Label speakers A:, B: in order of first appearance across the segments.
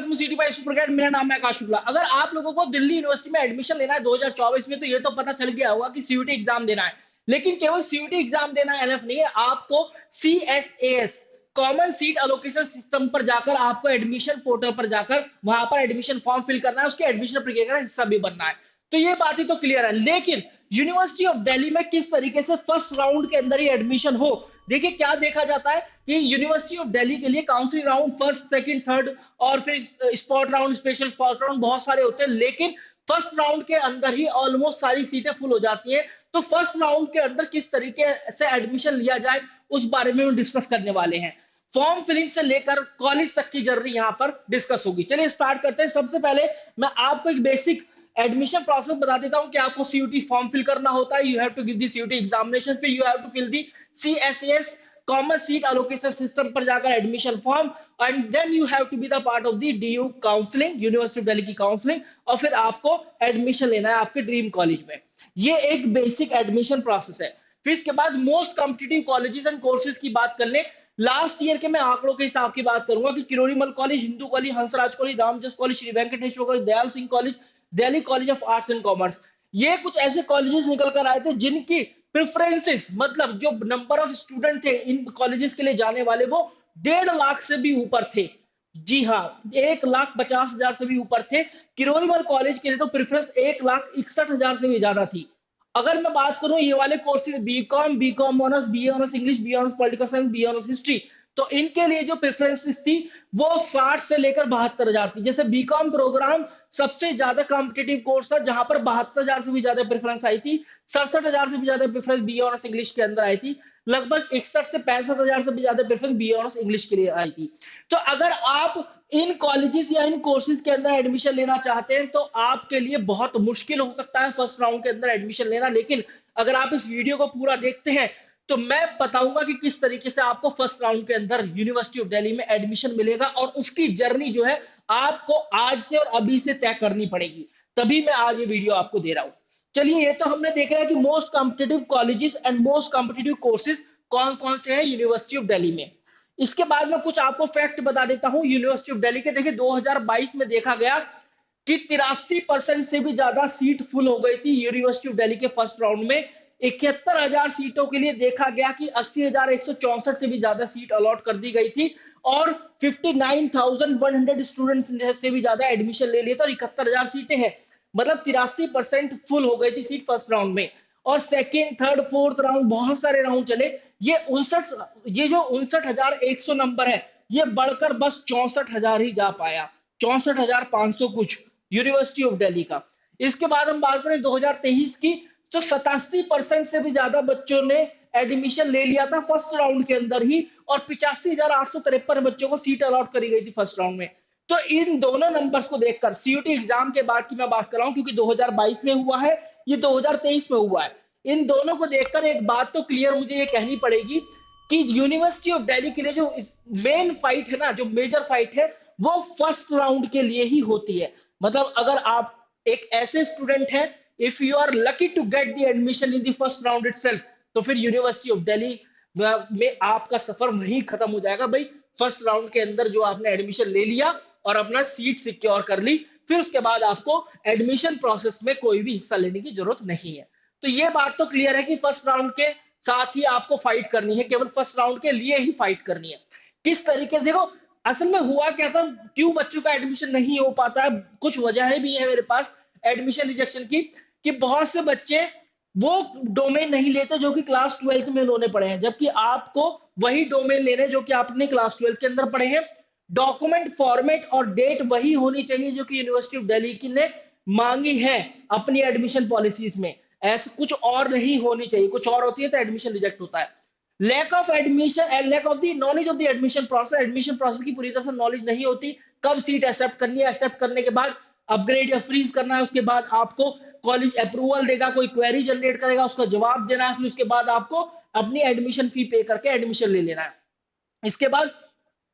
A: Welcome city bye सुपरकैट। मेरा नाम है आकाश शुक्ला। अगर आप लोगों को दिल्ली यूनिवर्सिटी में एडमिशन लेना है 2024 में, तो ये तो पता चल गया होगा कि सीयूटी एग्जाम देना है। लेकिन केवल सीयूटी एग्जाम देना एनफ नहीं है, आपको सीएसएएस कॉमन सीट एलोकेशन सिस्टम पर जाकर, आपको एडमिशन पोर्टल पर जाकर वहां पर एडमिशन फॉर्म फिल करना है, उसके एडमिशन प्रक्रिया का हिस्सा भी बनना है। तो ये बातें तो क्लियर है, लेकिन यूनिवर्सिटी ऑफ दिल्ली में किस तरीके से फर्स्ट राउंड के अंदर ही एडमिशन हो। देखिए क्या देखा जाता है कि यूनिवर्सिटी ऑफ दिल्ली के लिए counselling round first, second, third और फिर spot round, special spot round बहुत सारे होते हैं, लेकिन फर्स्ट राउंड के अंदर ही ऑलमोस्ट सारी सीटें फुल हो जाती हैं। तो फर्स्ट राउंड के अंदर किस तरीके से एडमिशन लिया जाए, उस बारे में हम डिस्कस करने वाले हैं। फॉर्म फिलिंग से लेकर कॉलेज तक की जर्नी यहां पर डिस्कस होगी। चलिए स्टार्ट करते हैं। सबसे पहले मैं आपको एक बेसिक एडमिशन प्रोसेस बता देता हूं कि आपको सीयूटी फॉर्म फिल करना होता है। You have to give the CUET examination, फिर you have to fill the CSS common seat allocation system पर जाकर admission form, and then you have to be the part of the DU counselling, university of Delhi की counselling, और फिर आपको admission लेना है आपके ड्रीम कॉलेज में। ये एक बेसिक एडमिशन प्रोसेस है। फिर इसके बाद most competitive colleges and courses की बात कर ले। लास्ट ईयर के मैं आंकड़ों के हिसाब की बात करूंगा कि Kirorimal College, Hindu College, Hansraj College, Ramjas College, Shri Venkateswara College, Dyal Singh College, Delhi College of Arts and Commerce, ये कुछ ऐसे कॉलेजेस निकल कर आए थे जिनकी प्रेफरेंसेस, मतलब जो नंबर ऑफ स्टूडेंट थे इन कॉलेजेस के लिए जाने वाले, वो 1.5 लाख से भी ऊपर थे। जी हाँ, 1,50,000 से भी ऊपर थे। किरोड़ीमल कॉलेज के लिए तो प्रेफरेंस 1,61,000 से भी ज्यादा थी। अगर मैं बात करूं ये वाले courses, BCom honours, BA honours English, BA honours political science, BA honours history, तो इनके लिए जो प्रेफरेंसेस थी वो 60 से लेकर 72,000 थी। जैसे बीकॉम प्रोग्राम सबसे ज्यादा कॉम्पिटेटिव कोर्स था, जहां पर 72,000 से भी ज्यादा प्रेफरेंस आई थी। 67,000 से भी ज्यादा प्रेफरेंस बीए ऑनर्स इंग्लिश के अंदर आई थी। लगभग 61 से 65,000 से भी ज्यादा प्रेफरेंस बीए ऑनर्स इंग्लिश के लिए आई थी। तो अगर आप इन कॉलेजेस या इन कोर्सेज के अंदर एडमिशन लेना चाहते हैं, तो आपके लिए बहुत मुश्किल हो सकता है फर्स्ट राउंड के अंदर एडमिशन लेना। लेकिन अगर आप इस वीडियो को पूरा देखते हैं, तो मैं बताऊंगा कि किस तरीके से आपको फर्स्ट राउंड के अंदर यूनिवर्सिटी ऑफ दिल्ली में एडमिशन मिलेगा, और उसकी जर्नी जो है आपको आज से और अभी से तय करनी पड़ेगी। तभी मैं आज ये वीडियो आपको दे रहा हूं। चलिए, ये तो हमने देखा है कि most competitive colleges and most competitive courses कौन कौन से हैं यूनिवर्सिटी ऑफ दिल्ली में। इसके बाद में कुछ आपको फैक्ट बता देता हूं यूनिवर्सिटी ऑफ दिल्ली के। देखिए 2022 में देखा गया कि 83% से भी ज्यादा सीट फुल हो गई थी यूनिवर्सिटी ऑफ दिल्ली के फर्स्ट राउंड में। 71,000 सीटों के लिए देखा गया कि 80,164 से भी ज्यादा सीट अलॉट कर दी गई थी, और 59,100 स्टूडेंट्स से भी ज्यादा एडमिशन ले लिए थे, और 71,000 सीटें हैं, मतलब 83% फुल हो गई थी सीट फर्स्ट राउंड में। और सेकेंड, थर्ड, फोर्थ राउंड बहुत सारे राउंड चले। ये जो 59,100 नंबर है, ये बढ़कर बस 64,000 ही जा पाया, 64,500 कुछ यूनिवर्सिटी ऑफ दिल्ली का। इसके बाद हम बात करें 2023 की, तो 87% से भी ज्यादा बच्चों ने एडमिशन ले लिया था फर्स्ट राउंड के अंदर ही, और 85,853 बच्चों को सीट अलॉट करी गई थी फर्स्ट राउंड में। तो इन दोनों नंबर्स को देखकर, सीयूटी एग्जाम के बाद की मैं बात कर रहा हूं, क्योंकि 2022 में हुआ है, ये 2023 में हुआ है, इन दोनों को देखकर एक बात तो क्लियर मुझे ये कहनी पड़ेगी कि यूनिवर्सिटी ऑफ दिल्ली के लिए जो मेन फाइट है ना, जो मेजर फाइट है, वो फर्स्ट राउंड के लिए ही होती है। मतलब अगर आप एक ऐसे स्टूडेंट हैं, if you are lucky to get the admission in the first round itself, तो फिर यूनिवर्सिटी ऑफ दिल्ली में आपका सफर वहीं खत्म हो जाएगा भाई। फर्स्ट राउंड के अंदर जो आपने एडमिशन ले लिया और अपना सीट सिक्योर कर ली, फिर उसके बाद आपको एडमिशन प्रोसेस में कोई भी हिस्सा लेने की जरूरत नहीं है। तो ये बात तो क्लियर है कि फर्स्ट राउंड के साथ ही आपको फाइट करनी है, केवल फर्स्ट राउंड के लिए ही फाइट करनी है। किस तरीके से, देखो असल में हुआ क्या था, क्यों बच्चों का एडमिशन नहीं हो पाता है, कुछ वजहें भी है मेरे पास एडमिशन रिजेक्शन की, कि बहुत से बच्चे वो डोमेन नहीं लेते जो कि क्लास 12 में उन्होंने पढ़े हैं, जबकि आपको वही डोमेन लेने जो कि आपने क्लास 12 के अंदर पढ़े हैं। डॉक्यूमेंट फॉर्मेट और डेट वही होनी चाहिए जो कि यूनिवर्सिटी ऑफ दिल्ली की ने मांगी है अपनी एडमिशन पॉलिसीज में, ऐसे कुछ और नहीं होनी चाहिए। कुछ और होती है तो एडमिशन रिजेक्ट होता है। Lack of admission and lack of the knowledge of the admission process की पूरी तरह से नॉलेज नहीं होती। कब सीट एक्सेप्ट करनी है, एक्सेप्ट करने के बाद अपग्रेड या फ्रीज करना है, उसके बाद आपको कॉलेज अप्रूवल देगा, कोई क्वेरी जनरेट करेगा, उसका जवाब देना है, फिर उसके बाद आपको अपनी एडमिशन फी पे करके एडमिशन ले लेना है। इसके बाद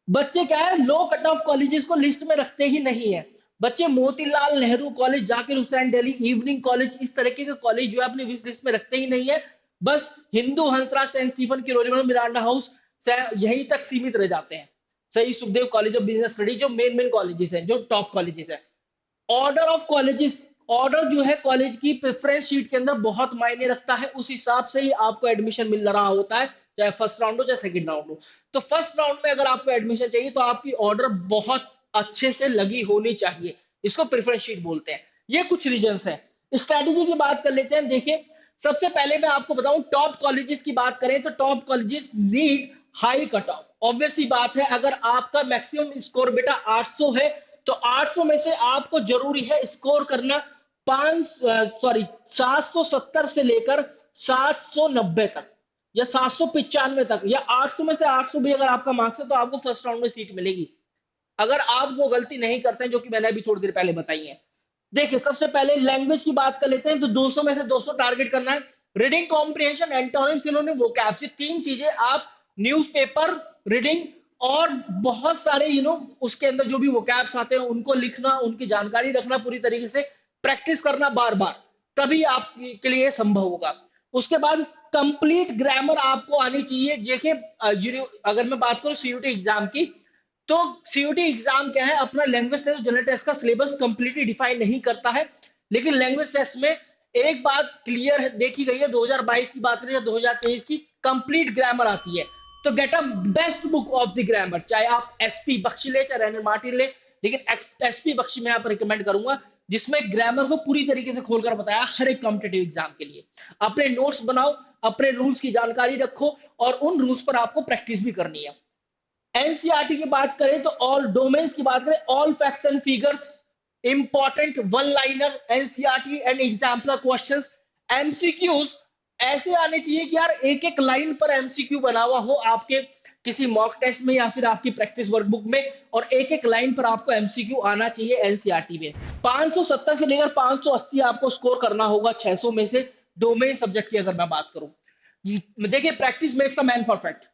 A: बच्चे क्या है, लो कट ऑफ कॉलेजेस को लिस्ट में रखते ही नहीं है। बच्चे Motilal Nehru college, Zakir Hussain Delhi evening college, इस तरीके के कॉलेज जो है अपनी विश लिस्ट में रखते ही नहीं है। बस Hindu, Hansraj, Saint Stephen, Kirorimal, Miranda House यहीं तक सीमित रह जाते हैं। सही Sukhdev College of Business Study, जो मेन कॉलेजेस हैं, जो टॉप कॉलेजेस हैं। ऑर्डर ऑफ कॉलेजेस, ऑर्डर जो है कॉलेज की प्रेफरेंस शीट के अंदर बहुत मायने रखता है, उस हिसाब से ही आपको एडमिशन मिल रहा होता है, चाहे फर्स्ट राउंड हो चाहे सेकंड राउंड हो। तो फर्स्ट राउंड में अगर आपको एडमिशन चाहिए तो आपकी ऑर्डर बहुत अच्छे से लगी होनी चाहिए, इसको प्रेफरेंस शीट बोलते हैं। ये कुछ रीजंस हैं। स्ट्रैटेजी की बात कर लेते हैं। देखिए, सबसे पहले मैं आपको बताऊं, टॉप कॉलेजेस की बात करें तो top colleges need high cut off. Obvious सी बात है, अगर आपका मैक्सिमम स्कोर बेटा 800 है तो 800 में से आपको जरूरी है स्कोर करना 770 से लेकर 790 तक या 795 तक, या 800 में से 800 भी अगर आपका मार्क्स है तो आपको फर्स्ट राउंड में सीट मिलेगी, अगर आप वो गलती नहीं करते हैं जो कि मैंने अभी थोड़ी देर पहले बताई है। देखिए, सबसे पहले लैंग्वेज की बात कर लेते हैं तो 200 में से 200 टारगेट करना है। Reading comprehension, antonym, synonym, vocab, ये तीन चीजें आप न्यूज़पेपर रीडिंग और बहुत सारे उसके अंदर जो भी वोकैब्स आते हैं उनको लिखना, उनकी जानकारी रखना, पूरी तरीके से प्रैक्टिस करना बार बार, तभी आपके लिए संभव होगा। उसके बाद कंप्लीट ग्रामर आपको आनी चाहिए। देखिए, अगर मैं बात करूं सीयूटी एग्जाम की, तो सीयूटी एग्जाम क्या है, अपना लैंग्वेज टेस्ट, जनरल टेस्ट का सिलेबस कंप्लीटली डिफाइन नहीं करता है, लेकिन लैंग्वेज टेस्ट में एक बात क्लियर है, देखी गई है, 2022 की बात करें या 2023 की, कंप्लीट ग्रामर आती है। तो get a best book of the grammar, चाहे आप एसपी बख्शी ले चाहे रैनल मार्टिन ले, लेकिन एसपी बख्शी मैं यहाँ पर रिकमेंड करूंगा, जिसमें ग्रामर को पूरी तरीके से खोलकर बताया हर एक कॉम्पिटेटिव एग्जाम के लिए। अपने नोट्स बनाओ, अपने रूल्स की जानकारी रखो, और उन रूल्स पर आपको प्रैक्टिस भी करनी है। एनसीईआरटी की बात करें तो ऑल डोमेन्स की बात करें, all facts and figures, important one liner NCERT and exemplar questions, MCQs ऐसे आने चाहिए कि यार एक एक लाइन पर एमसीक्यू बना हुआ हो आपके किसी मॉक टेस्ट में या फिर आपकी प्रैक्टिस वर्कबुक में, और एक एक लाइन पर आपको एमसीक्यू आना चाहिए एनसीईआरटी में। 570 से लेकर 580 आपको स्कोर करना होगा 600 में से, डोमेन सब्जेक्ट की अगर मैं बात करूं। देखिए, practice makes a man perfect,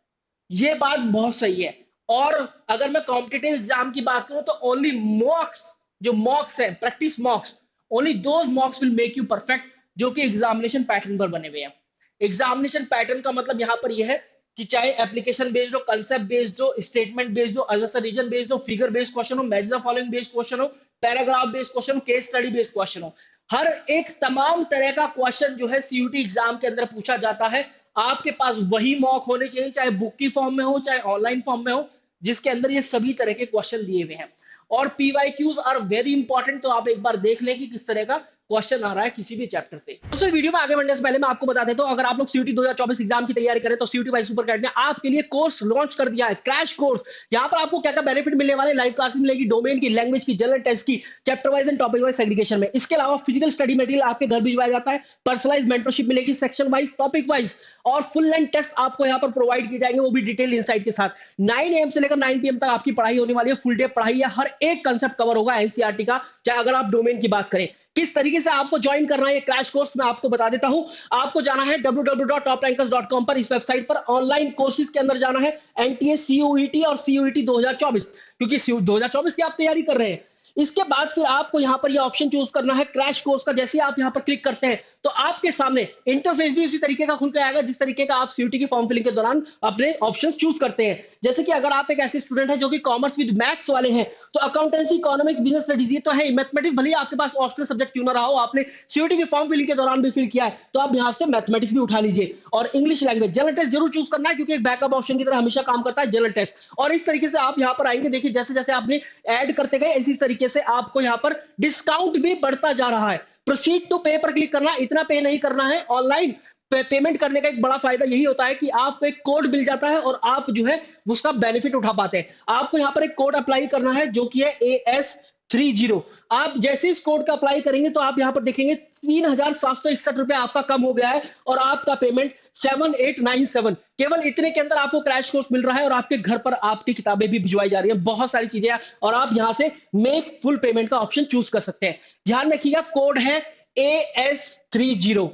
A: ये बात बहुत सही है। और अगर मैं कॉम्पिटिटिव एग्जाम की बात करूं तो ओनली मॉक्स, जो मॉक्स है, practice मॉक्स, only those मॉक्स will make you perfect, जो कि एग्जामिनेशन पैटर्न पर बने हुए हैं। एग्जामिनेशन पैटर्न का मतलब यहां पर यह है कि चाहे एप्लीकेशन बेस्ड हो, कंसेप्ट बेस्ड हो, स्टेटमेंट बेस्ड हो, अजर रीजन बेस्ड हो, फिगर बेस्ड क्वेश्चन हो, match the following based question हो, पैराग्राफ बेस्ड क्वेश्चन हो, केस स्टडी बेस्ड क्वेश्चन हो, हर एक तमाम तरह का क्वेश्चन जो है सीयूटी एग्जाम के अंदर पूछा जाता है। आपके पास वही मॉक होने चाहिए, चाहे बुक की फॉर्म में हो चाहे ऑनलाइन फॉर्म में हो, जिसके अंदर ये सभी तरह के क्वेश्चन दिए हुए हैं। और पीवाईक्यूज आर वेरी इंपॉर्टेंट, तो आप एक बार देख लें कि किस तरह का क्वेश्चन आ रहा है किसी भी चैप्टर से। दोस्तों, वीडियो में आगे बढ़ने से पहले मैं आपको बता देता हूं, अगर आप लोग सीयूटी 2024 एग्जाम की तैयारी करें तो सीयूटी बाय सुपर कैट ने आपके लिए कोर्स लॉन्च कर दिया है, क्रैश कोर्स। यहां पर आपको क्या क्या बेनिफिट मिलने वाले, लाइव क्लासेस मिलेगी, डोमेन की, लैंग्वेज की, जनरल टेस्ट की, chapter wise and topic wise segregation में। इसके अलावा फिजिकल स्टडी मटेरियल आपके घर भिजवाया जाता है, पर्सनलाइज मेंटरशिप मिलेगी, सेक्शन वाइज, टॉपिक वाइज, और फुल लेंथ टेस्ट आपको यहां पर प्रोवाइड किए जाएंगे, वो भी डिटेल इनसाइट के साथ। 9 AM से लेकर 9 PM तक आपकी पढ़ाई होने वाली है, फुल डे पढ़ाई है, हर एक कंसेप्ट कवर होगा एनसीईआरटी का, चाहे अगर आप डोमेन की बात करें। किस तरीके से आपको ज्वाइन करना है ये क्रैश कोर्स, मैं आपको बता देता हूं। आपको जाना है www.toprankers.com पर, इस वेबसाइट पर ऑनलाइन कोर्सेज के अंदर जाना है, एनटीए, सीयूईटी और सीयूईटी 2024, क्योंकि 2024 की आप तैयारी कर रहे हैं। इसके बाद फिर आपको यहां पर ये ऑप्शन चूज करना है क्रैश कोर्स का। जैसे आप यहां पर क्लिक करते हैं तो आपके सामने इंटरफेस भी उसी तरीके का खुल के आएगा जिस तरीके का आप सीयूटी की फॉर्म फिलिंग के दौरान अपने ऑप्शंस चूज करते हैं। जैसे कि अगर आप एक ऐसे स्टूडेंट हैं जो कि कॉमर्स विद मैथ्स वाले हैं, तो अकाउंटेंसी, इकोनॉमिक्स, बिजनेस स्टडीज ये तो है, मैथमेटिक्स भले ही आपके पास ऑप्शनल सब्जेक्ट क्यों ना रहा हो, आपने सीयूटी की फॉर्म फिलिंग के दौरान भी फिल किया है, तो आप यहां से मैथमेटिक्स भी उठा लीजिए। और इंग्लिश लैंग्वेज, जनरल टेस्ट जरूर चूज करना है, क्योंकि एक बैकअप ऑप्शन की तरह हमेशा काम करता है जनरल टेस्ट। और इस तरीके से आप यहां पर आएंगे, देखिए जैसे जैसे आपने ऐड करते गए इसी तरीके से आपको यहां पर डिस्काउंट भी बढ़ता जा रहा है। प्रोसीड टू पे पर क्लिक करना, इतना पे नहीं करना है। ऑनलाइन पेमेंट करने का एक बड़ा फायदा यही होता है कि आपको एक कोड मिल जाता है और आप जो है उसका बेनिफिट उठा पाते हैं। आपको यहां पर एक कोड अप्लाई करना है जो कि है AS30। आप जैसे इस कोड का अप्लाई करेंगे तो आप यहां पर देखेंगे 3761 रुपए आपका कम हो गया है और आपका पेमेंट 7897, केवल इतने के अंदर आपको क्रैश कोर्स मिल रहा है और आपके घर पर आपकी किताबें भी भिजवाई जा रही है, बहुत सारी चीजें हैं। और आप यहां से मेक फुल पेमेंट का ऑप्शन चूज कर सकते हैं। ध्यान रखिएगा, कोड है AS30।